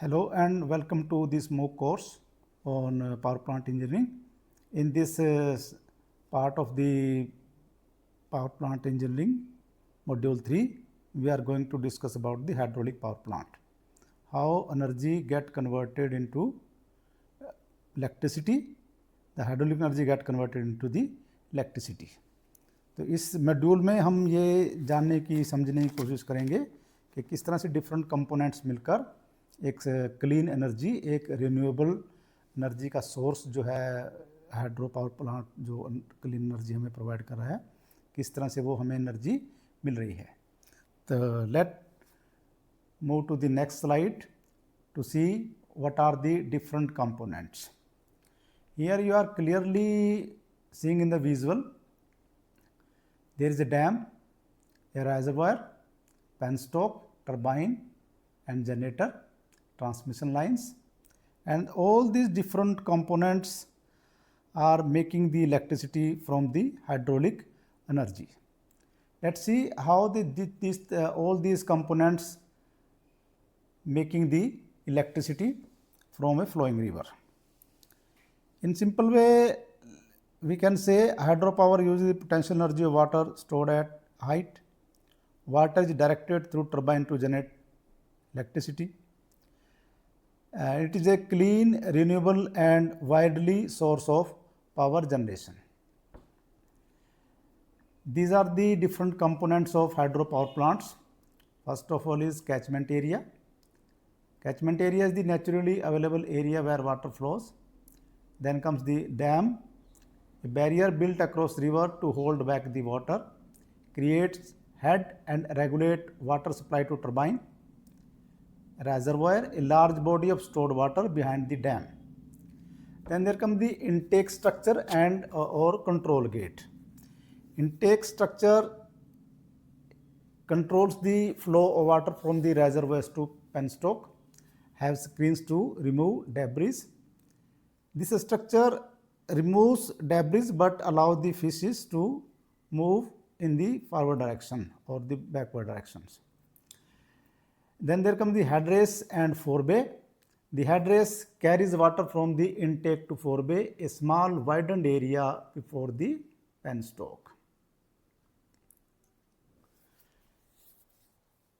Hello and welcome to this MOOC course on power plant engineering. In this part of the power plant engineering module 3, we are going to discuss about the hydraulic power plant. How energy get converted into electricity, the hydraulic energy get converted into the electricity. तो इस module में हम ये जानने की समझने की कोशिश करेंगे कि किस तरह से डिफरेंट कंपोनेंट्स मिलकर एक क्लीन एनर्जी, एक रिन्यूएबल एनर्जी का सोर्स जो है हाइड्रो पावर प्लांट जो क्लीन एनर्जी हमें प्रोवाइड कर रहा है, किस तरह से वो हमें एनर्जी मिल रही है. तो let move to the next slide to see what are the different components. Here you are clearly seeing in the visual. There is a dam, a reservoir, penstock, turbine and generator, transmission lines, and all these different components are making the electricity from the hydraulic energy. Let's see how all these components making the electricity from a flowing river. In simple way, we can say hydropower uses the potential energy of water stored at height. Water is directed through turbine to generate electricity. It is a clean, renewable and widely source of power generation. These are the different components of hydropower plants. First of all is catchment area. Catchment area is the naturally available area where water flows. Then comes the dam. A barrier built across river to hold back the water, creates head and regulate water supply to turbine. Reservoir, a large body of stored water behind the dam. Then there comes the intake structure and or control gate. Intake structure controls the flow of water from the reservoirs to penstock, have screens to remove debris. This structure removes debris but allows the fishes to move in the forward direction or the backward directions. Then there comes the headrace and forebay. The headrace carries water from the intake to forebay, a small widened area before the penstock.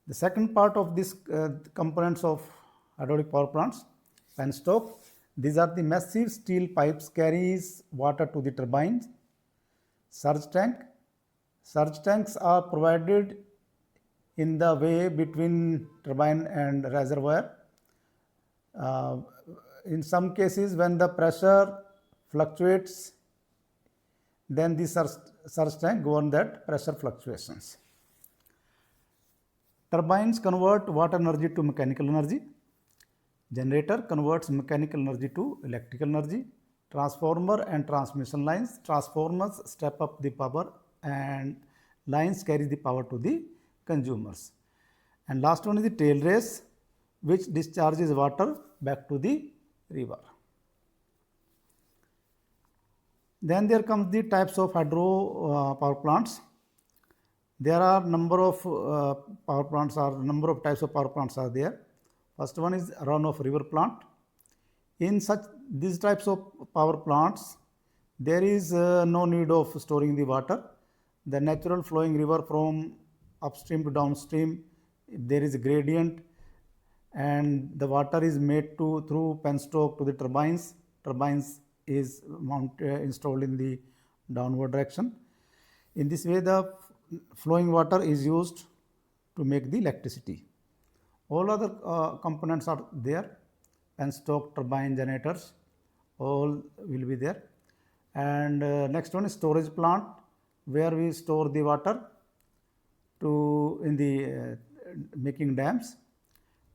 The second part of this components of hydraulic power plants, penstock. These are the massive steel pipes carries water to the turbines. Surge tank. Surge tanks are provided in the way between turbine and reservoir. In some cases, when the pressure fluctuates, then the surge tank govern that pressure fluctuations. Turbines convert water energy to mechanical energy. Generator converts mechanical energy to electrical energy. Transformer and transmission lines. Transformers step up the power and lines carry the power to the consumers. And last one is the tail race, which discharges water back to the river. Then there comes the types of hydro power plants. There are number of number of types of power plants are there. First one is run-of-river plant. In these types of power plants, there is no need of storing the water. The natural flowing river from upstream to downstream, there is a gradient, and the water is made through penstock to the turbines. Turbines is installed in the downward direction. In this way, the flowing water is used to make the electricity. All other components are there, penstock, turbine, generators, all will be there. And next one is storage plant, where we store the water in the making dams.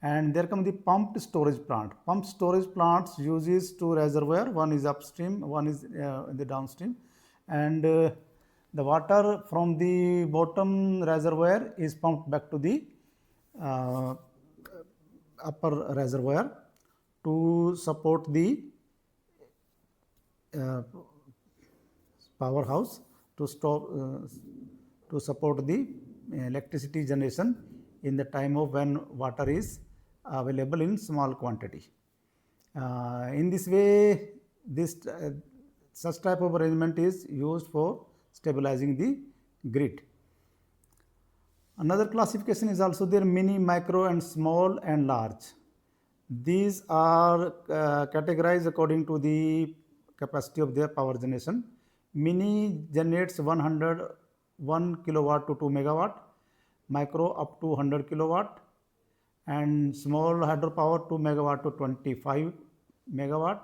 And there comes the pumped storage plant. Pumped storage plants uses two reservoir, one is upstream, one is in the downstream. And the water from the bottom reservoir is pumped back to the upper reservoir to support the powerhouse to support the electricity generation in the time of when water is available in small quantity. In this way, such type of arrangement is used for stabilizing the grid. Another classification is also there: mini, micro, and small and large. These are categorized according to the capacity of their power generation. Mini generates 101 kilowatt to 2 megawatt, micro up to 100 kilowatt, and small hydropower 2 megawatt to 25 megawatt,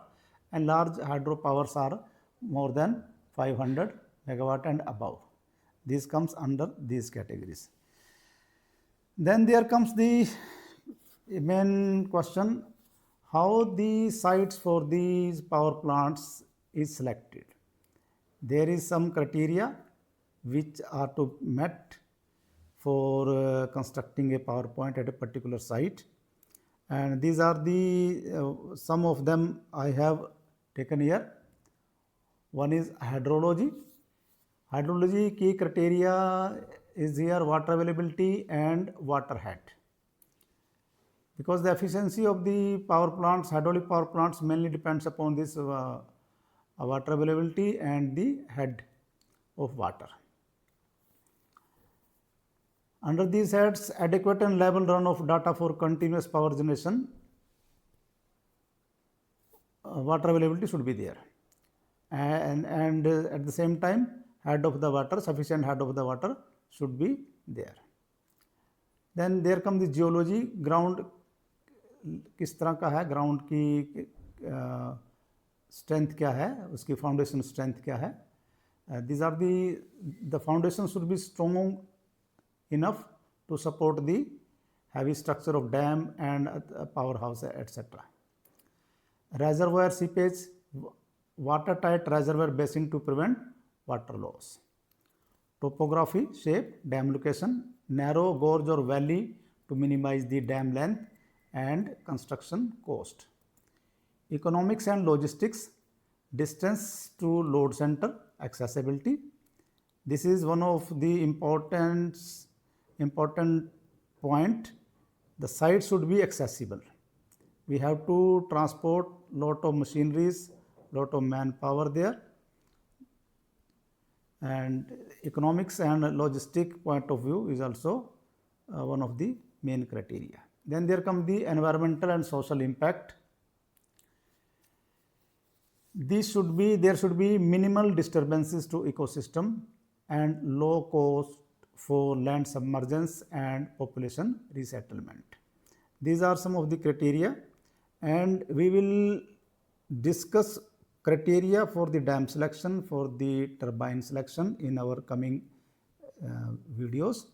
and large hydropowers are more than 500 megawatt and above. This comes under these categories. Then there comes the main question: how the sites for these power plants is selected. There is some criteria which are to met for constructing a power point at a particular site, and these are the some of them I have taken here. One is hydrology. Hydrology key criteria is here: water availability and water head. Because the efficiency of the power plants, hydraulic power plants, mainly depends upon this water availability and the head of water. Under these heads, adequate and reliable run of data for continuous power generation, water availability should be there, and at the same time, head of the water, sufficient head of the water should be there. Then there comes the geology. Ground किस तरह का है, ground की strength क्या है, उसकी foundation strength क्या है. These are the foundation should be strong enough to support the heavy structure of dam and powerhouse, etc. Reservoir seepage, watertight reservoir basin to prevent water loss. Topography, shape, dam location, narrow gorge or valley to minimize the dam length and construction cost. Economics and logistics, distance to load center, accessibility. This is one of the important point. The site should be accessible. We have to transport lot of machineries, lot of manpower there, and economics and logistic point of view is also one of the main criteria. Then there come the environmental and social impact. There should be minimal disturbances to ecosystem and low cost for land submergence and population resettlement. These are some of the criteria, and we will discuss criteria for the dam selection, for the turbine selection in our coming videos.